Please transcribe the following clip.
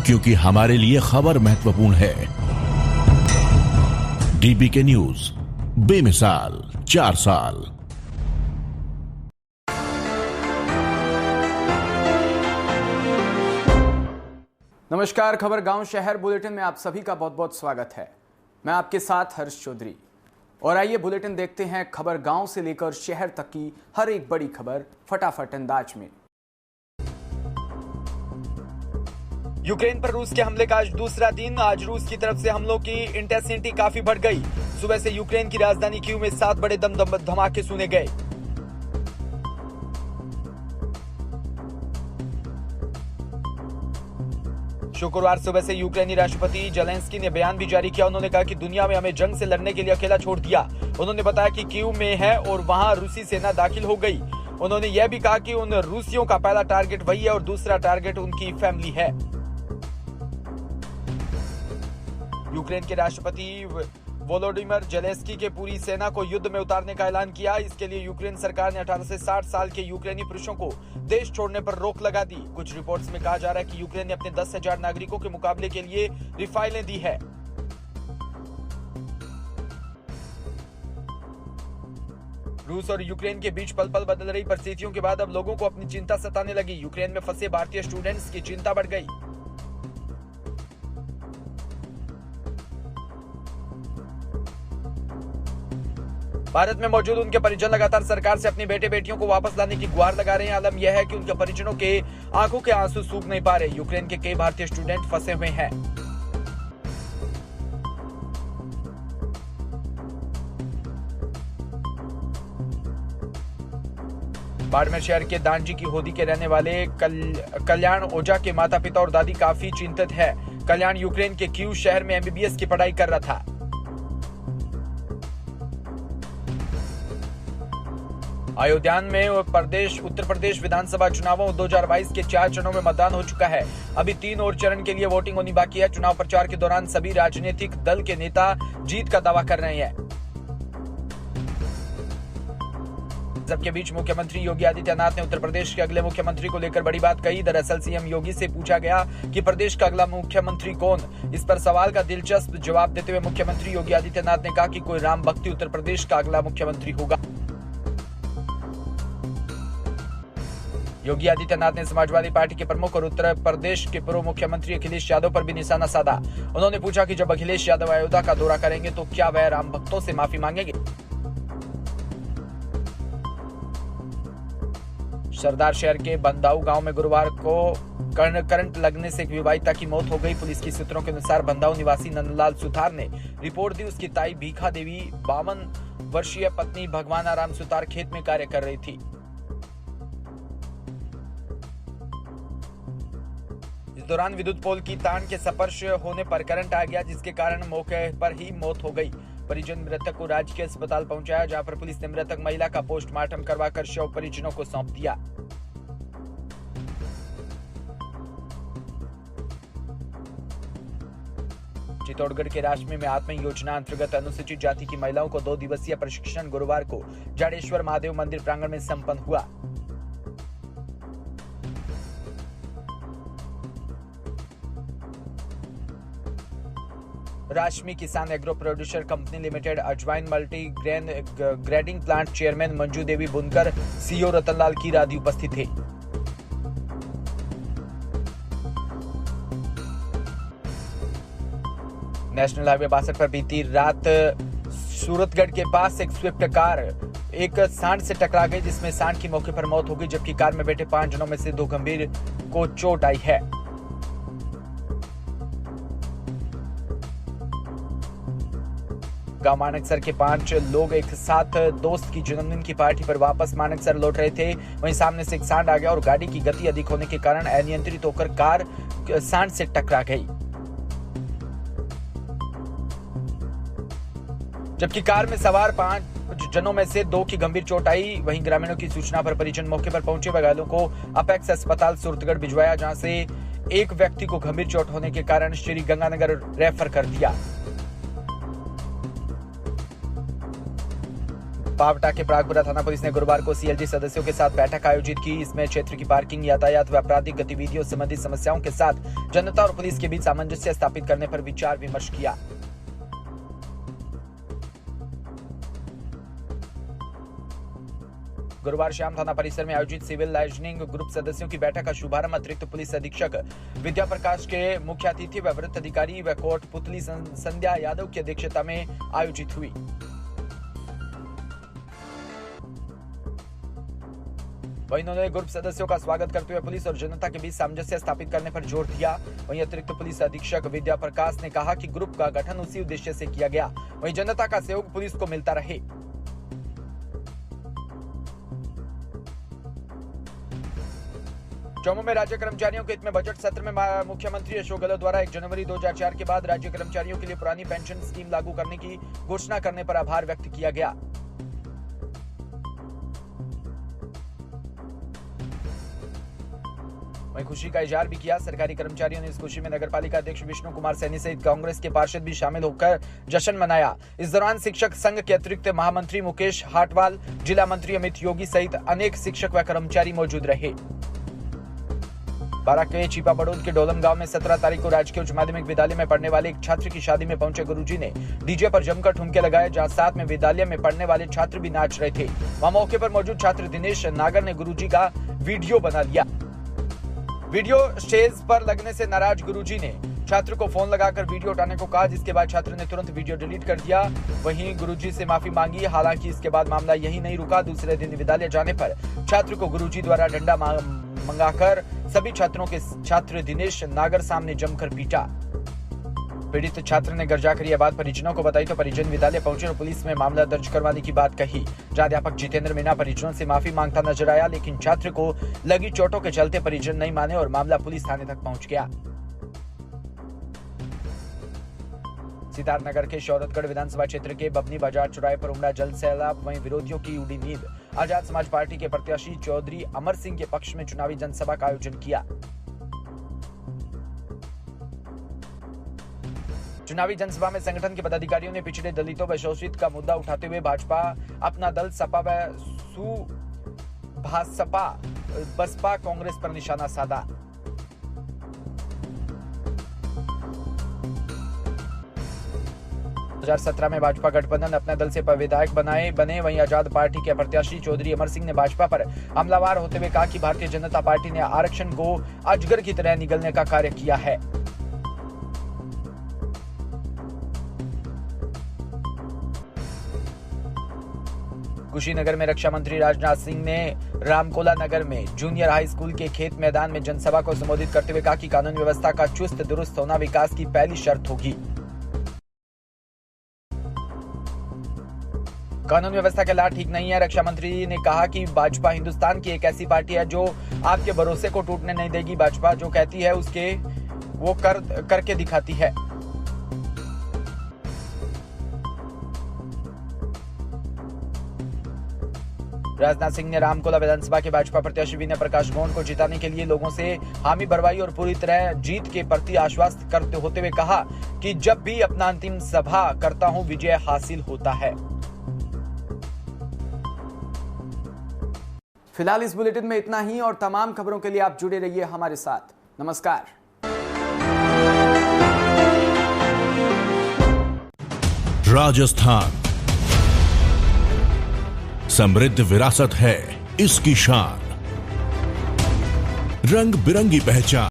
क्योंकि हमारे लिए खबर महत्वपूर्ण है। डीबीके न्यूज, बेमिसाल 4 साल। नमस्कार, खबर गांव शहर बुलेटिन में आप सभी का बहुत बहुत स्वागत है। मैं आपके साथ हर्ष चौधरी और आइए बुलेटिन देखते हैं खबर गांव से लेकर शहर तक की हर एक बड़ी खबर फटाफट अंदाज में। यूक्रेन पर रूस के हमले का आज दूसरा दिन। आज रूस की तरफ से हमलों की इंटेंसिटी काफी बढ़ गई। सुबह से यूक्रेन की राजधानी कीव में 7 बड़े धमाके सुने गए। शुक्रवार सुबह से यूक्रेनी राष्ट्रपति जेलेंस्की ने बयान भी जारी किया। उन्होंने कहा कि दुनिया में हमें जंग से लड़ने के लिए अकेला छोड़ दिया। उन्होंने बताया कि कीव में है और वहां रूसी सेना दाखिल हो गई। उन्होंने यह भी कहा कि उन रूसियों का पहला टारगेट वही है और दूसरा टारगेट उनकी फैमिली है। यूक्रेन के राष्ट्रपति वोलोडिमिर जेलेंस्की के पूरी सेना को युद्ध में उतारने का ऐलान किया। इसके लिए यूक्रेन सरकार ने 18 से 60 साल के यूक्रेनी पुरुषों को देश छोड़ने पर रोक लगा दी। कुछ रिपोर्ट्स में कहा जा रहा है कि यूक्रेन ने अपने 10,000 नागरिकों के मुकाबले के लिए रिफाइलें दी है। रूस और यूक्रेन के बीच पल पल बदल रही परिस्थितियों के बाद अब लोगों को अपनी चिंता सताने लगी। यूक्रेन में फंसे भारतीय स्टूडेंट्स की चिंता बढ़ गई। भारत में मौजूद उनके परिजन लगातार सरकार से अपनी बेटे बेटियों को वापस लाने की गुहार लगा रहे हैं। आलम यह है कि उनके परिजनों के आंखों के आंसू सूख नहीं पा रहे। यूक्रेन के कई भारतीय स्टूडेंट फंसे हुए हैं। बाड़मेर शहर के दांजी की होदी के रहने वाले कल्याण ओझा के माता पिता और दादी काफी चिंतित है। कल्याण यूक्रेन के कीव शहर में एमबीबीएस की पढ़ाई कर रहा था। अयोध्या में उत्तर प्रदेश विधानसभा चुनावों 2022 के 4 चरणों में मतदान हो चुका है। अभी 3 और चरण के लिए वोटिंग होनी बाकी है। चुनाव प्रचार के दौरान सभी राजनीतिक दल के नेता जीत का दावा कर रहे हैं। सबके बीच मुख्यमंत्री योगी आदित्यनाथ ने उत्तर प्रदेश के अगले मुख्यमंत्री को लेकर बड़ी बात कही। दरअसल सीएम योगी से पूछा गया कि प्रदेश का अगला मुख्यमंत्री कौन। इस पर सवाल का दिलचस्प जवाब देते हुए मुख्यमंत्री योगी आदित्यनाथ ने कहा कि कोई राम भक्ति उत्तर प्रदेश का अगला मुख्यमंत्री होगा। योगी आदित्यनाथ ने समाजवादी पार्टी के प्रमुख और उत्तर प्रदेश के पूर्व मुख्यमंत्री अखिलेश यादव पर भी निशाना साधा। उन्होंने पूछा कि जब अखिलेश यादव अयोध्या का दौरा करेंगे तो क्या वह राम भक्तों से माफी मांगेंगे। सरदार शहर के बंदाऊ गांव में गुरुवार को करंट लगने से एक विवाहिता की मौत हो गई। पुलिस की सूत्रों के अनुसार बंदाऊ निवासी नंदलाल सुतार ने रिपोर्ट दी। उसकी ताई भीखा देवी 52 वर्षीय पत्नी भगवान आराम सुतार खेत में कार्य कर रही थी। इस दौरान विद्युत पोल की तार के स्पर्श होने पर करंट आ गया, जिसके कारण मौके पर ही मौत हो गई। परिजन मृतक को राजकीय अस्पताल पहुंचाया, जहां पर पुलिस ने मृतक महिला का पोस्टमार्टम करवाकर शव परिजनों को सौंप दिया। चित्तौड़गढ़ के राशमी में आत्मा योजना अंतर्गत अनुसूचित जाति की महिलाओं को 2 दिवसीय प्रशिक्षण गुरुवार को जाडेश्वर महादेव मंदिर प्रांगण में संपन्न हुआ। राशमी किसान एग्रो प्रोड्यूसर कंपनी लिमिटेड अजवाइन multi grain grading plant chairman Manju Devi Bunkar, CEO Ratanlal कीर आदि उपस्थित थे। नेशनल हाईवे 62 पर बीती रात सूरतगढ़ के पास एक स्विफ्ट कार एक सांड से टकरा गई, जिसमें सांड की मौके पर मौत हो गई, जबकि कार में बैठे 5 जनों में से 2 गंभीर को चोट आई है। गांव मानकसर के 5 लोग एक साथ दोस्त की जन्मदिन की पार्टी पर वापस मानकसर लौट रहे थे। वहीं सामने से एक सांड आ गया और गाड़ी की गति अधिक होने के कारण अनियंत्रित होकर कार सांड से टकरा गई, जबकि कार में सवार 5 जनों में से 2 की गंभीर चोट आई। वहीं ग्रामीणों की सूचना पर परिजन मौके पर पहुंचे। घायलों को अपेक्स अस्पताल सूरतगढ़ भिजवाया, जहां से एक व्यक्ति को गंभीर चोट होने के कारण श्री गंगानगर रेफर कर दिया। पावटा के प्रागपुरा थाना पुलिस ने गुरुवार को सीएलजी सदस्यों के साथ बैठक आयोजित की। इसमें क्षेत्र की पार्किंग, यातायात व आपराधिक गतिविधियों संबंधी समस्याओं के साथ जनता और पुलिस के बीच सामंजस्य स्थापित करने पर विचार विमर्श किया। गुरुवार शाम थाना परिसर में आयोजित सिविल लाइजनिंग ग्रुप सदस्यों की बैठक का शुभारंभ अतिरिक्त पुलिस अधीक्षक विद्या प्रकाश के मुख्य अतिथि व वरिष्ठ अधिकारी व कोर्ट पुतली संध्या यादव की अध्यक्षता में आयोजित हुई। वहीं उन्होंने ग्रुप सदस्यों का स्वागत करते हुए पुलिस और जनता के बीच सामंजस्य स्थापित करने पर जोर दिया। वहीं अतिरिक्त पुलिस अधीक्षक विद्या प्रकाश ने कहा कि ग्रुप का गठन उसी उद्देश्य से किया गया, वहीं जनता का सहयोग पुलिस को मिलता रहे। जम्मू में राज्य कर्मचारियों के हित में बजट सत्र में मुख्यमंत्री अशोक गहलोत द्वारा 1 जनवरी 2004 के बाद राज्य कर्मचारियों के लिए पुरानी पेंशन स्कीम लागू करने की घोषणा करने पर आभार व्यक्त किया गया। वहीं खुशी का इजहार भी किया। सरकारी कर्मचारियों ने इस खुशी में नगरपालिका अध्यक्ष विष्णु कुमार सैनी सहित कांग्रेस के पार्षद भी शामिल होकर जश्न मनाया। इस दौरान शिक्षक संघ के अतिरिक्त महामंत्री मुकेश हाटवाल, जिला मंत्री अमित योगी सहित अनेक शिक्षक व कर्मचारी मौजूद रहे। बारां के चीपा बड़ौद के डोलम गांव में 17 तारीख को राजकीय उच्च माध्यमिक विद्यालय में पढ़ने वाले एक छात्र की शादी में पहुंचे गुरुजी ने डीजे पर जमकर ठुमके लगाए, जहां साथ में विद्यालय में पढ़ने वाले छात्र भी नाच रहे थे। वहां मौके पर मौजूद छात्र दिनेश नागर ने गुरुजी का वीडियो बना लिया। वीडियो स्टेज पर लगने से नाराज गुरुजी ने छात्र को फोन लगाकर वीडियो उठाने को कहा, जिसके बाद छात्र ने तुरंत वीडियो डिलीट कर दिया। वहीं गुरुजी से माफी मांगी। हालांकि इसके बाद मामला यही नहीं रुका। दूसरे दिन विद्यालय जाने पर छात्र को गुरुजी द्वारा डंडा मंगाकर सभी छात्रों के छात्र दिनेश नागर सामने जमकर पीटा। पीड़ित छात्र ने घर जाकर यह बात परिजनों को बताई तो परिजन विद्यालय पहुंचे और पुलिस में मामला दर्ज करवाने की बात कही। जहां अध्यापक जितेंद्र मीणा परिजनों से माफी मांगता नजर आया, लेकिन छात्र को लगी चोटों के चलते परिजन नहीं माने और मामला पुलिस थाने तक पहुंच गया। सिद्धार्थनगर के शौरतगढ़ विधानसभा क्षेत्र के बबनी बाजार चौराहे पर उमड़ा जल सैलाब, वहीं विरोधियों की उड़ी नींद। आजाद समाज पार्टी के प्रत्याशी चौधरी अमर सिंह के पक्ष में चुनावी जनसभा का आयोजन किया। चुनावी जनसभा में संगठन के पदाधिकारियों ने पिछड़े दलितों व शोषित का मुद्दा उठाते हुए भाजपा, अपना दल, सपा व भाजपा, बसपा, कांग्रेस पर निशाना साधा। दो 2017 में भाजपा गठबंधन अपने दल से विधायक बने। वहीं आजाद पार्टी के प्रत्याशी चौधरी अमर सिंह ने भाजपा पर हमलावर होते हुए कहा कि भारतीय जनता पार्टी ने आरक्षण को अजगर की तरह निगलने का कार्य किया है। कुशीनगर में रक्षा मंत्री राजनाथ सिंह ने रामकोला नगर में जूनियर हाई स्कूल के खेत मैदान में जनसभा को संबोधित करते हुए कहा कि कानून व्यवस्था का चुस्त दुरुस्त होना विकास की पहली शर्त होगी। कानून व्यवस्था के लाभ ठीक नहीं है। रक्षा मंत्री ने कहा कि भाजपा हिंदुस्तान की एक ऐसी पार्टी है जो आपके भरोसे को टूटने नहीं देगी। भाजपा जो कहती है उसके वो करके दिखाती है। राजनाथ सिंह ने रामकोला विधानसभा के भाजपा प्रत्याशी विनय प्रकाश गौंड को जिताने के लिए लोगों से हामी भरवाई और पूरी तरह जीत के प्रति आश्वस्त करते होते हुए कहा कि जब भी अपना अंतिम सभा करता हूं विजय हासिल होता है। फिलहाल इस बुलेटिन में इतना ही और तमाम खबरों के लिए आप जुड़े रहिए हमारे साथ। नमस्कार। राजस्थान समृद्ध विरासत है इसकी शान, रंग बिरंगी पहचान।